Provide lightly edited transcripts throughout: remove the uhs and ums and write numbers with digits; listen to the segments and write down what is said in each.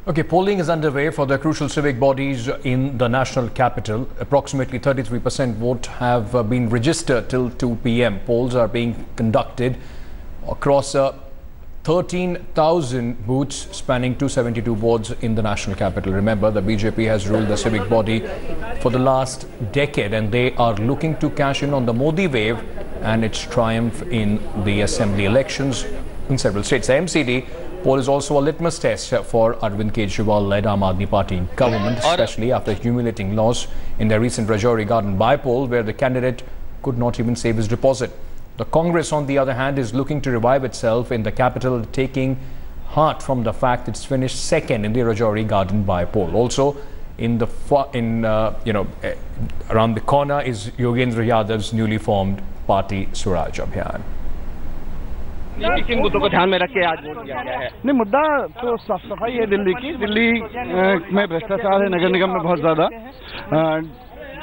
Okay, polling is underway for the crucial civic bodies in the national capital. Approximately 33% vote have been registered till 2 p.m. Polls are being conducted across 13,000 booths spanning 272 wards in the national capital. Remember, the BJP has ruled the civic body for the last decade and they are looking to cash in on the Modi wave and its triumph in the assembly elections in several states. The MCD poll is also a litmus test for Arvind Kejriwal-led Aam Aadmi Party government, especially after humiliating loss in their recent Rajouri Garden by-poll, where the candidate could not even save his deposit. The Congress, on the other hand, is looking to revive itself in the capital, taking heart from the fact it's finished second in the Rajouri Garden by-poll. Also, around the corner is Yogendra Yadav's newly formed party Swaraj Abhiyan. किन मुद्दों को ध्यान में रख के आज vote दिया गया है? नहीं, मुद्दा तो साफ सफाई है दिल्ली की। दिल्ली में भ्रष्टाचार है नगर निगम में बहुत ज्यादा।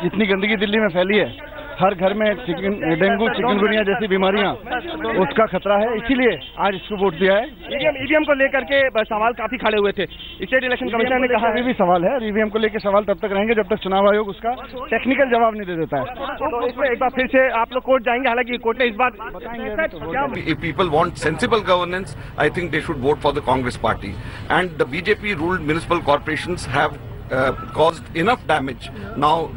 जितनी गंदगी दिल्ली में फैली है, हर घर में डेंगू चिकनगुनिया जैसी बीमारियां, उसका खतरा है, इसीलिए आज इसको वोट दिया है। ईवीएम को लेकर के सवाल काफी खड़े हुए थे। स्टेट इलेक्शन कमीशन ने कहा अभी भी सवाल है। ईवीएम को लेकर सवाल तब तक रहेंगे जब तक चुनाव आयोग उसका टेक्निकल जवाब नहीं दे देता है। तो इसमें एक बार फिर से आप लोग कोर्ट जाएंगे, हालांकि कोर्ट ने इस बार बताएंगे। If people want sensible governance, I think they should vote for the Congress party. And the BJP ruled municipal corporations have caused enough damage now,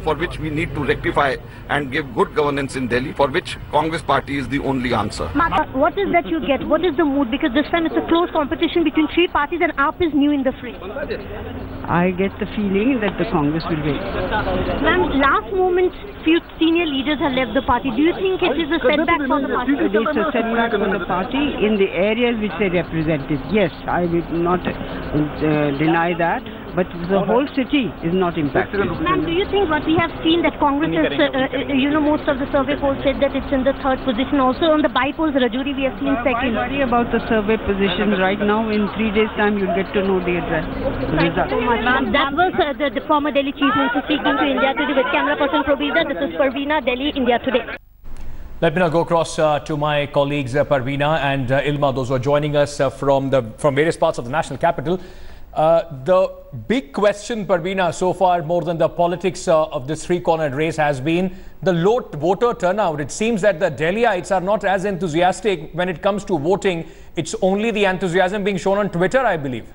for which we need to rectify and give good governance in Delhi, for which Congress party is the only answer. What is that you get? What is the mood? Because this time it's a close competition between three parties and AAP is new in the fray. I get the feeling that the Congress will win. Ma'am, last moment few senior leaders have left the party. Do you think it is a setback for the party? It is a setback for the party in the areas which they represented. Yes, I will not deny that. But the whole city is not impacted. Ma'am, do you think what we have seen that Congress has, most of the survey polls said that it's in the third position. Also on the by-polls, Rajouri we have seen second. Don't worry about the survey position right now. In 3 days' time, you'll get to know the address. Thank you so much, ma'am. That was the former Delhi Chief Minister speaking to India Today with camera person Probita. This is Parveena, Delhi, India Today. Let me now go across to my colleagues Parveena and Ilma, those who are joining us from various parts of the national capital. The big question, Parveena, so far, more than the politics of this three-cornered race, has been the low voter turnout. It seems that the Delhiites are not as enthusiastic when it comes to voting. It's only the enthusiasm being shown on Twitter, I believe.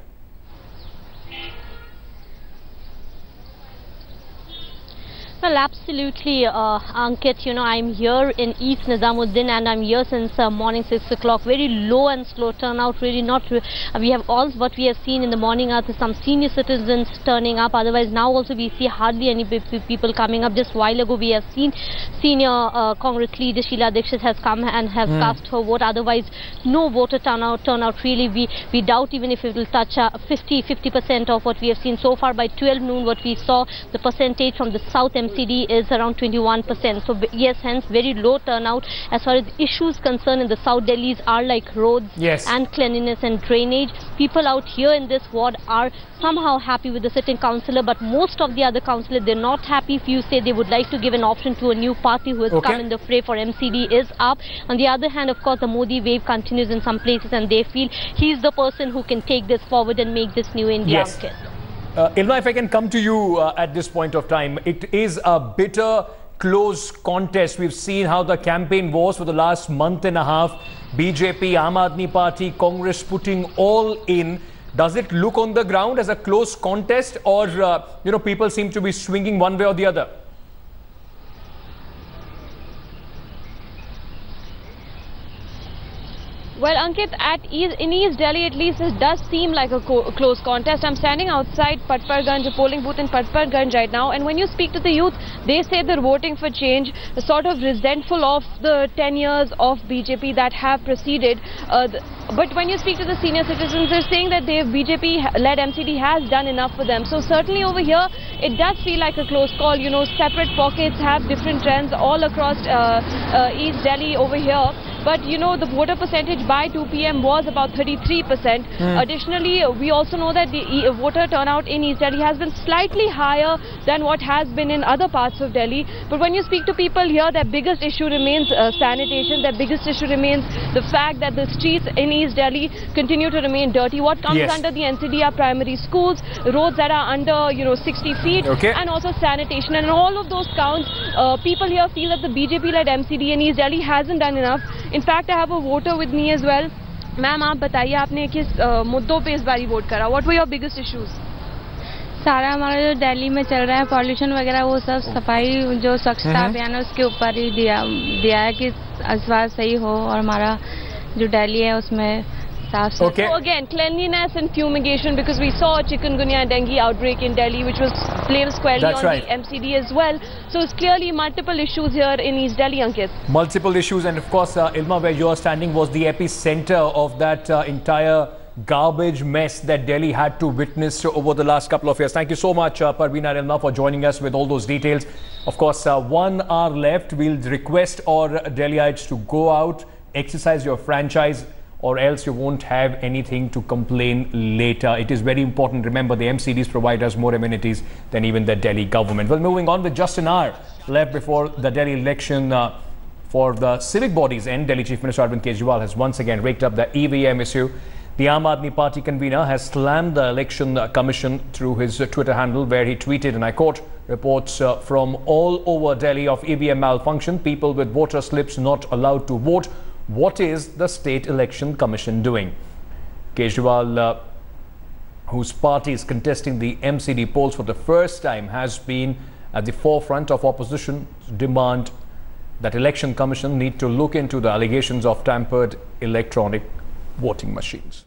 Well, absolutely, Ankit. I'm here in East Nizamuddin and I'm here since morning 6 o'clock. Very low and slow turnout. Really not. We have all what we have seen in the morning hours. Some senior citizens turning up. Otherwise, now also we see hardly any people coming up. Just a while ago, we have seen senior Congress leader Sheila Dikshit has come and has cast her vote. Otherwise, no voter turnout. Really, we doubt even if it will touch 50% of what we have seen so far. By 12 noon, what we saw, the percentage from the South MCD is around 21%. So yes, hence very low turnout. As far as issues concerned in the South Delhi's are like roads and cleanliness and drainage. People out here in this ward are somehow happy with the sitting councillor, but most of the other councillors, they're not happy. If you say they would like to give an option to a new party who has come in the fray for MCD is up. On the other hand, of course, the Modi wave continues in some places and they feel he's the person who can take this forward and make this new India. Ilma, if I can come to you at this point of time, it is a bitter, close contest. We've seen how the campaign was for the last month and a half. BJP, Aam Aadmi Party, Congress putting all in. Does it look on the ground as a close contest, or people seem to be swinging one way or the other? Well, Ankit, in East Delhi at least, it does seem like a close contest. I'm standing outside Patparganj, a polling booth in Patparganj right now, and when you speak to the youth, they say they're voting for change, sort of resentful of the 10 years of BJP that have preceded. But when you speak to the senior citizens, they're saying that BJP-led MCD has done enough for them. So certainly over here, it does feel like a close call. Separate pockets have different trends all across East Delhi over here. but you know, the voter percentage by 2 p.m. was about 33%. Additionally, we also know that the voter turnout in East Delhi has been slightly higher than what has been in other parts of Delhi. But when you speak to people here, their biggest issue remains sanitation. Their biggest issue remains the fact that the streets in East Delhi continue to remain dirty. What comes under the MCD are primary schools, roads that are under 60 feet, and also sanitation. And in all of those counts, people here feel that the BJP-led MCD in East Delhi hasn't done enough. In fact, I have a voter with me as well. Ma'am, आप बताइए आपने किस मुद्दों पे इस बारी vote करा? What were your biggest issues? सारा हमारा जो दिल्ली में चल रहा है पॉल्यूशन वगैरह वो सब सफाई जो स्वच्छता अभियान है उसके ऊपर ही दिया है कि स्वास्थ्य सही हो और हमारा जो दिल्ली है उसमें साफ So again, cleanliness and fumigation, because we saw a chikungunya and dengue outbreak in Delhi, which was blamed squarely on the MCD as well. So it's clearly multiple issues here in East Delhi, Ankit. Multiple issues, and of course, Ilma, where you are standing was the epicenter of that entire garbage mess that Delhi had to witness over the last couple of years. Thank you so much, Parveena and Ilma, for joining us with all those details. Of course, 1 hour left. We'll request our Delhiites to go out, exercise your franchise, or else you won't have anything to complain later. It is very important. Remember, the MCDs provide us more amenities than even the Delhi government. Well, moving on, with just an hour left before the Delhi election for the civic bodies end, Delhi Chief Minister Arvind Kejriwal has once again raked up the EVM issue. The Aam Aadmi Party convener has slammed the Election Commission through his Twitter handle, where he tweeted, and I quote, "Reports from all over Delhi of EVM malfunction, people with voter slips not allowed to vote. What is the State Election Commission doing?" Kejriwal, whose party is contesting the MCD polls for the first time, has been at the forefront of opposition's demand that Election Commission need to look into the allegations of tampered electronic voting machines.